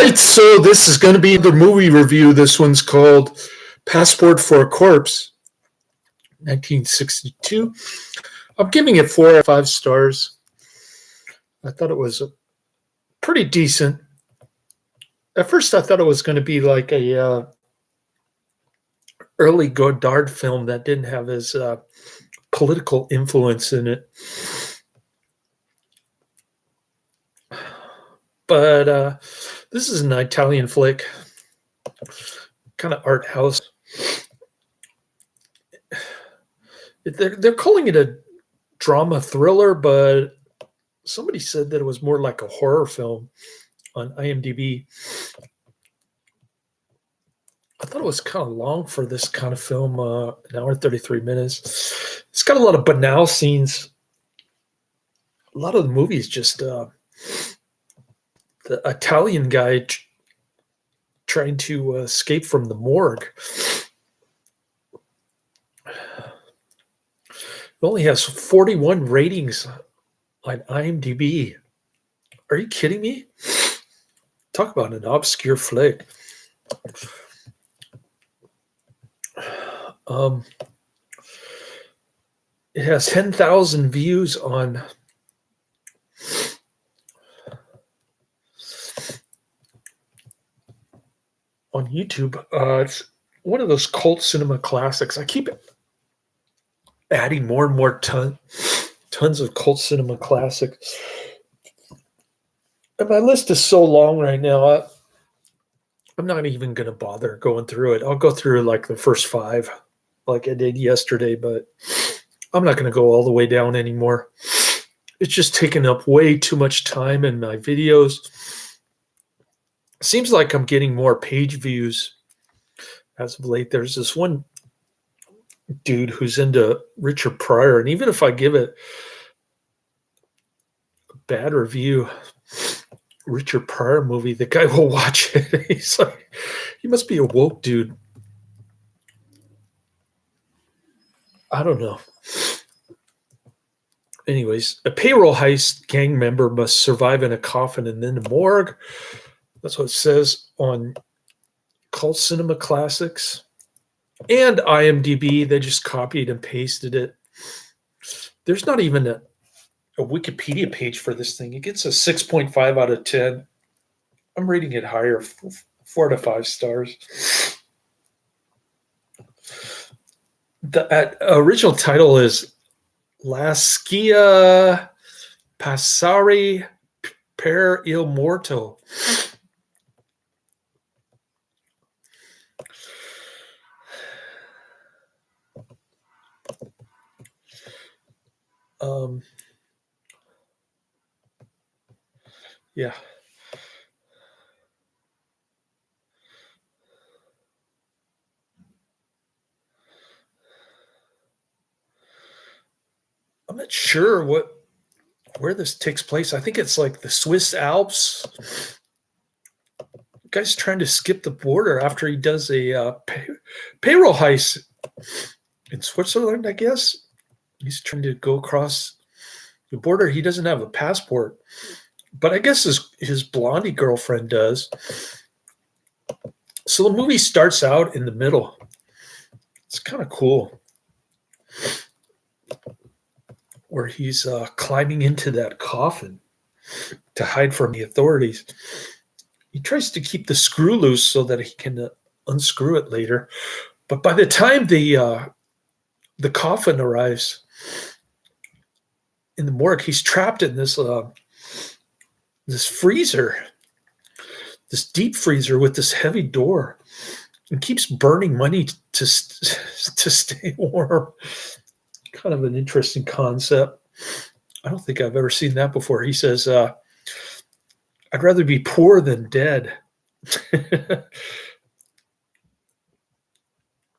right, so this is going to be the movie review. This one's called Passport for a Corpse, 1962. I'm giving it 4 out of 5 stars. I thought it was pretty decent. At first, I thought it was going to be like a early Godard film that didn't have his political influence in it. But this is an Italian flick, kind of art house. They're calling it a drama thriller, but somebody said that it was more like a horror film on IMDb. I thought it was kind of long for this kind of film, an hour and 33 minutes. It's got a lot of banal scenes. A lot of the movie is just the Italian guy trying to escape from the morgue. It only has 41 ratings on IMDb. Are you kidding me? Talk about an obscure flick. It has 10,000 views on YouTube. It's one of those cult cinema classics. I keep adding more and more tons of cult cinema classics. And my list is so long right now. I'm not even going to bother going through it. I'll go through like the first 5 like I did yesterday, but I'm not going to go all the way down anymore. It's just taking up way too much time in my videos. Seems like I'm getting more page views as of late. There's this one dude who's into Richard Pryor, and even if I give it a bad review, Richard Pryor movie, the guy will watch it. He's like, he must be a woke dude. I don't know. Anyways, a payroll heist gang member must survive in a coffin and then the morgue. That's what it says on Cult Cinema Classics. And IMDb, they just copied and pasted it. There's not even a Wikipedia page for this thing. It gets a 6.5 out of 10. I'm rating it higher, 4 out of 5 stars. The original title is La Scia Passare per il Morto. Yeah. I'm not sure where this takes place. I think it's like the Swiss Alps. The guy's trying to skip the border after he does a payroll heist in Switzerland, I guess. He's trying to go across the border. He doesn't have a passport, but I guess his blondie girlfriend does. So the movie starts out in the middle. It's kind of cool, where he's climbing into that coffin to hide from the authorities. He tries to keep the screw loose so that he can unscrew it later. But by the time the coffin arrives in the morgue, he's trapped in this freezer, this deep freezer with this heavy door, and keeps burning money to stay warm. Kind of an interesting concept. I don't think I've ever seen that before. He says, I'd rather be poor than dead.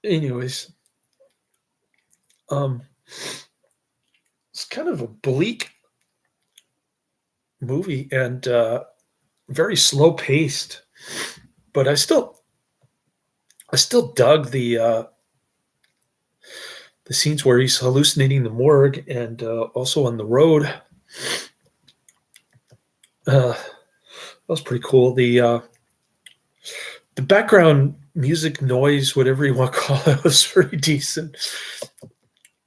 Anyways, it's kind of a bleak movie and very slow paced, but I still dug the scenes where he's hallucinating the morgue and also on the road. That was pretty cool. The The background music noise, whatever you want to call it, was pretty decent.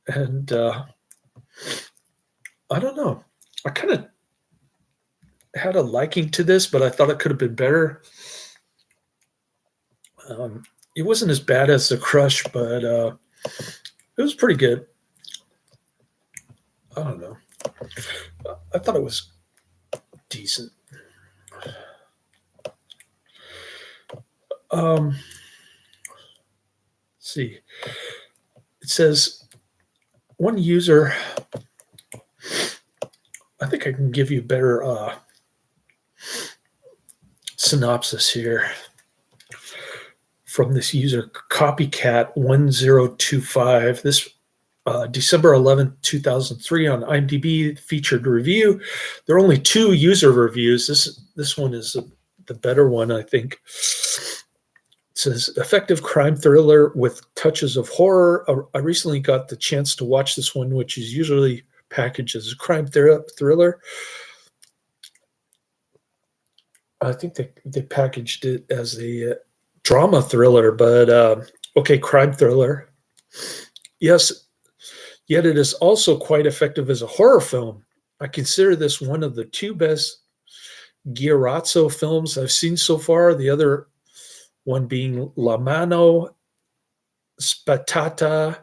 And I don't know. I kind of had a liking to this, but I thought it could have been better. It wasn't as bad as The Crush, but it was pretty good. I don't know. I thought it was decent. Let's see. It says one user. I think I can give you a better synopsis here from this user, Copycat1025. This December 11th, 2003 on IMDb featured review. There are only 2 user reviews. This one is the better one, I think. It says, effective crime thriller with touches of horror. I recently got the chance to watch this one, which is usually packaged as a crime thriller. I think they packaged it as a drama thriller, but okay, crime thriller. Yes, yet it is also quite effective as a horror film. I consider this one of the 2 best Ghiarrazzo films I've seen so far. The other one being La Mano Spatata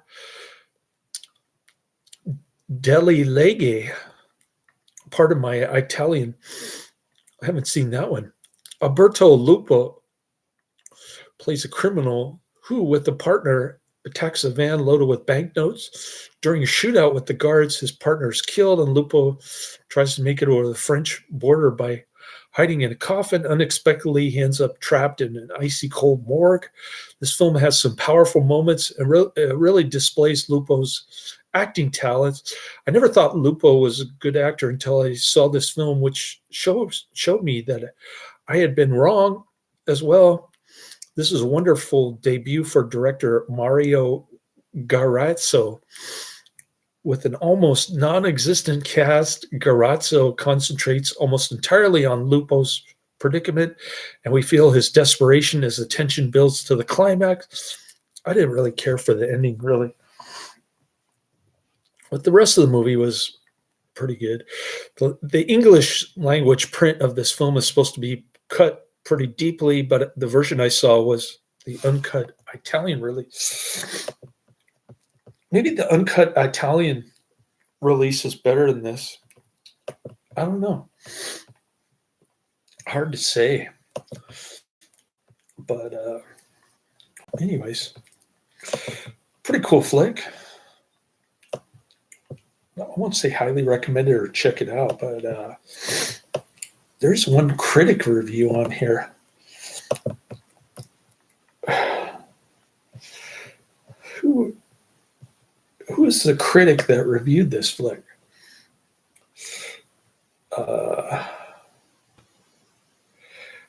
delle Leghe. Part of my Italian. I haven't seen that one. Alberto Lupo plays a criminal who, with a partner, attacks a van loaded with banknotes. During a shootout with the guards, his partner is killed, and Lupo tries to make it over the French border by hiding in a coffin. Unexpectedly, he ends up trapped in an icy cold morgue. This film has some powerful moments and really displays Lupo's acting talents. I never thought Lupo was a good actor until I saw this film, which showed me that I had been wrong as well. This is a wonderful debut for director Mario Ghiarrazzo. With an almost non-existent cast, Ghiarrazzo concentrates almost entirely on Lupo's predicament, and we feel his desperation as the tension builds to the climax. I didn't really care for the ending, really. But the rest of the movie was pretty good. The English language print of this film is supposed to be cut pretty deeply, but the version I saw was the uncut Italian release. Maybe the uncut Italian release is better than this. I don't know. Hard to say. But anyways, pretty cool flick. I won't say highly recommended or check it out, but there's one critic review on here. Who is the critic that reviewed this flick?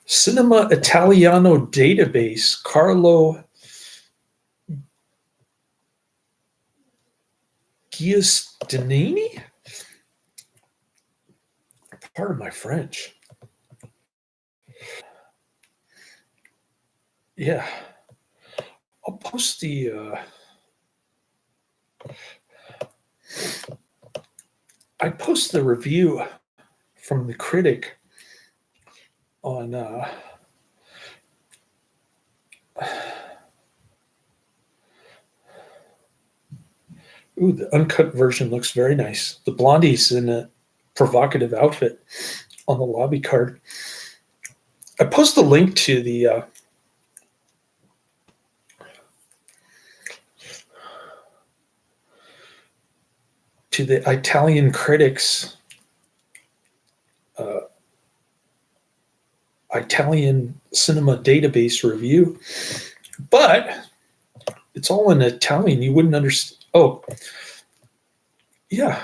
Cinema Italiano Database, Carlo Giustiniani? Pardon my French. Yeah. I'll post the I post the review from the critic on ooh, the uncut version looks very nice. The blondie's in a provocative outfit on the lobby card. I post the link to the Italian critics Italian cinema database review, but it's all in Italian. You wouldn't understand. Oh, yeah.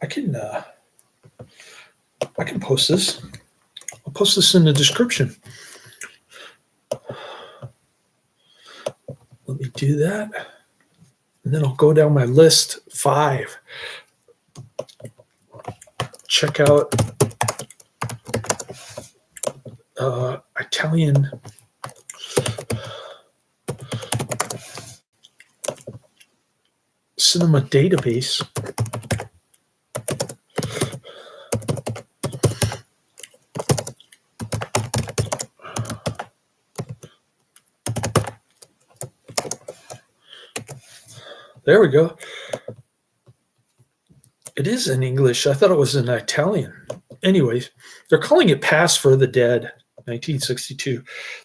I can post this. I'll post this in the description. Let me do that. And then I'll go down my list. 5. Check out Italian cinema database. There we go. It is in English. I thought it was in Italian. Anyways, they're calling it Pass for the Dead, 1962.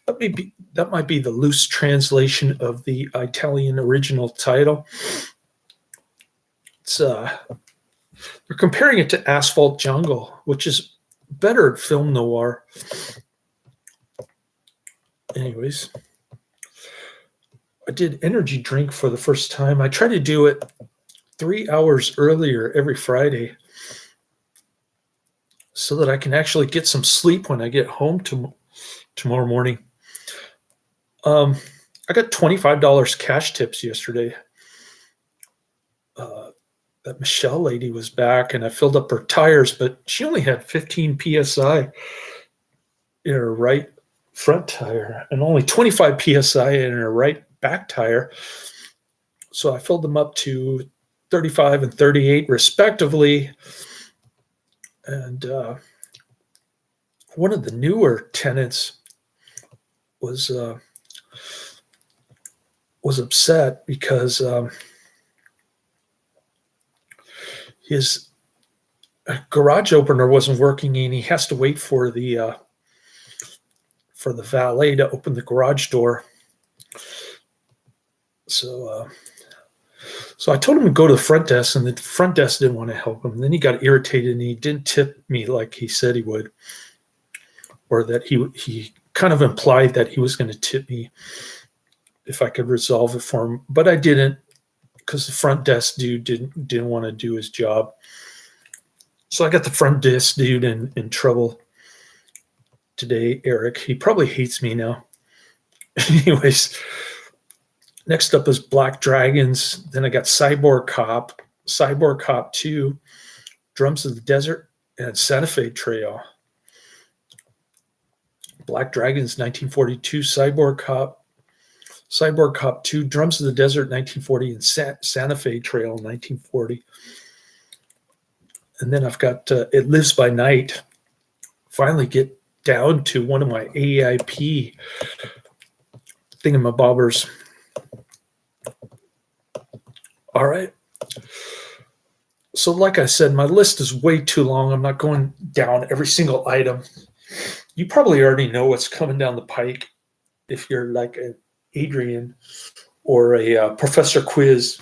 That might be the loose translation of the Italian original title. It's they're comparing it to Asphalt Jungle, which is better at film noir. Anyways, I did energy drink for the first time. I try to do it 3 hours earlier every Friday so that I can actually get some sleep when I get home tomorrow morning. I got $25 cash tips yesterday. That Michelle lady was back, and I filled up her tires, but she only had 15 PSI in her right front tire and only 25 PSI in her right back tire. So I filled them up to 35 and 38 respectively. And one of the newer tenants was upset because his garage opener wasn't working, and he has to wait for the valet to open the garage door. So I told him to go to the front desk, and the front desk didn't want to help him. And then he got irritated, and he didn't tip me like he said he would, or that he kind of implied that he was going to tip me if I could resolve it for him. But I didn't, because the front desk dude didn't want to do his job. So I got the front desk dude in trouble today, Eric. He probably hates me now. Anyways, next up is Black Dragons. Then I got Cyborg Cop 2, Drums of the Desert, and Santa Fe Trail. Black Dragons, 1942, Cyborg Cop 2, Drums of the Desert, 1940, and Santa Fe Trail, 1940. And then I've got It Lives by Night. Finally get down to one of my AIP thingamabobbers. All right. So like I said, my list is way too long. I'm not going down every single item. You probably already know what's coming down the pike if you're like an Adrian or a Professor Quiz.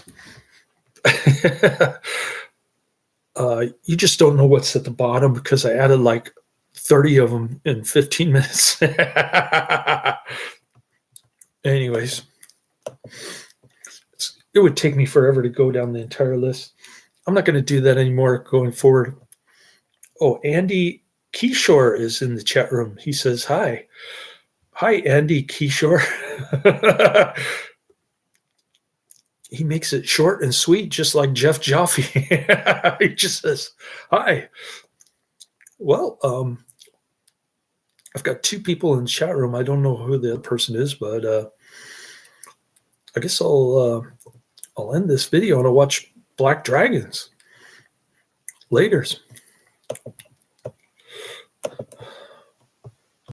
You just don't know what's at the bottom because I added like 30 of them in 15 minutes. Anyways, it would take me forever to go down the entire list. I'm not going to do that anymore going forward. Oh, Andy Keyshore is in the chat room. He says, hi. Hi, Andy Keyshore. He makes it short and sweet, just like Jeff Jaffe. He just says, hi. Well, I've got two people in the chat room. I don't know who the other person is, but I guess I'll end this video and I'll watch Black Dragons. Laters.